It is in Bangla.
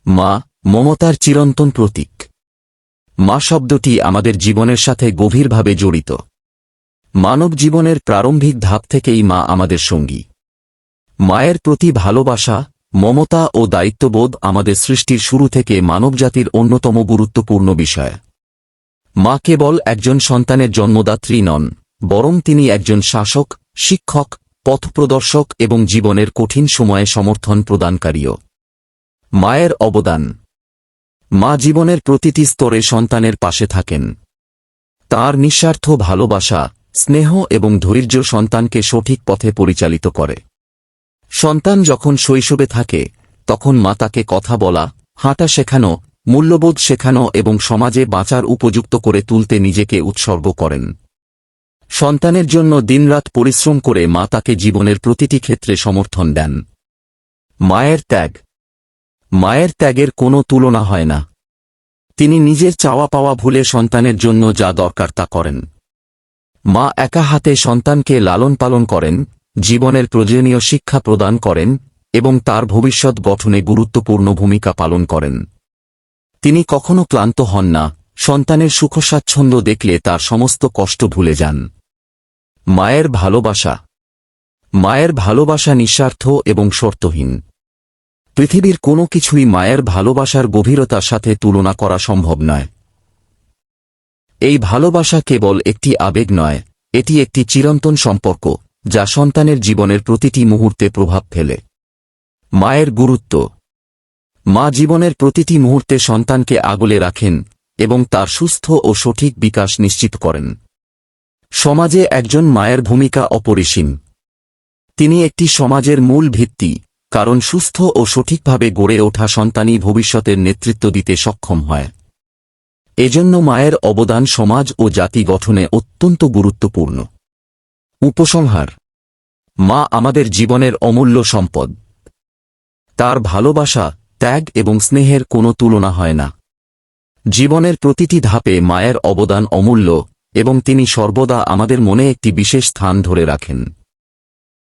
মা মমতার চিরন্তন প্রতীক। মা শব্দটি আমাদের জীবনের সাথে গভীরভাবে জড়িত। মানব জীবনের প্রারম্ভিক ধাপ থেকেই মা আমাদের সঙ্গী। মায়ের প্রতি ভালোবাসা, মমতা ও দায়িত্ববোধ আমাদের সৃষ্টির শুরু থেকে মানবজাতির অন্যতম গুরুত্বপূর্ণ বিষয়। মা কেবল একজন সন্তানের জন্মদাত্রী নন, বরং তিনি একজন শাসক, শিক্ষক, পথপ্রদর্শক এবং জীবনের কঠিন সময়ে সমর্থন প্রদানকারীও। মায়ের অবদান। মা জীবনের প্রতিটি স্তরে সন্তানের পাশে থাকেন। তাঁর নিঃস্বার্থ ভালোবাসা, স্নেহ এবং ধৈর্য সন্তানকে সঠিক পথে পরিচালিত করে। সন্তান যখন শৈশবে থাকে তখন মা তাকে কথা বলা, হাঁটা শেখানো, মূল্যবোধ শেখানো এবং সমাজে বাঁচার উপযুক্ত করে তুলতে নিজেকে উৎসর্গ করেন। সন্তানের জন্য দিনরাত পরিশ্রম করে মা তাকে জীবনের প্রতিটি ক্ষেত্রে সমর্থন দেন। মায়ের ত্যাগ। মায়ের ত্যাগের কোনো তুলনা হয় না। তিনি নিজের চাওয়া পাওয়া ভুলে সন্তানের জন্য যা দরকার তা করেন। মা একা হাতে সন্তানকে লালন পালন করেন, জীবনের প্রয়োজনীয় শিক্ষা প্রদান করেন এবং তার ভবিষ্যৎ গঠনে গুরুত্বপূর্ণ ভূমিকা পালন করেন। তিনি কখনো ক্লান্ত হন না, সন্তানের সুখস্বাচ্ছন্দ্য দেখলে তার সমস্ত কষ্ট ভুলে যান। মায়ের ভালোবাসা। মায়ের ভালোবাসা নিঃস্বার্থ এবং শর্তহীন। পৃথিবীর কোনো কিছুই মায়ের ভালোবাসার গভীরতার সাথে তুলনা করা সম্ভব নয়। এই ভালোবাসা কেবল একটি আবেগ নয়, এটি একটি চিরন্তন সম্পর্ক যা সন্তানের জীবনের প্রতিটি মুহূর্তে প্রভাব ফেলে। মায়ের গুরুত্ব। মা জীবনের প্রতিটি মুহূর্তে সন্তানকে আগলে রাখেন এবং তার সুস্থ ও সঠিক বিকাশ নিশ্চিত করেন। সমাজে একজন মায়ের ভূমিকা অপরিসীম। তিনি একটি সমাজের মূল ভিত্তি, কারণ সুস্থ ও সঠিকভাবে গড়ে ওঠা সন্তানই ভবিষ্যতের নেতৃত্ব দিতে সক্ষম হয়। এজন্য মায়ের অবদান সমাজ ও জাতি গঠনে অত্যন্ত গুরুত্বপূর্ণ। উপসংহার। মা আমাদের জীবনের অমূল্য সম্পদ। তার ভালোবাসা, ত্যাগ এবং স্নেহের কোনো তুলনা হয় না। জীবনের প্রতিটি ধাপে মায়ের অবদান অমূল্য এবং তিনি সর্বদা আমাদের মনে একটি বিশেষ স্থান ধরে রাখেন।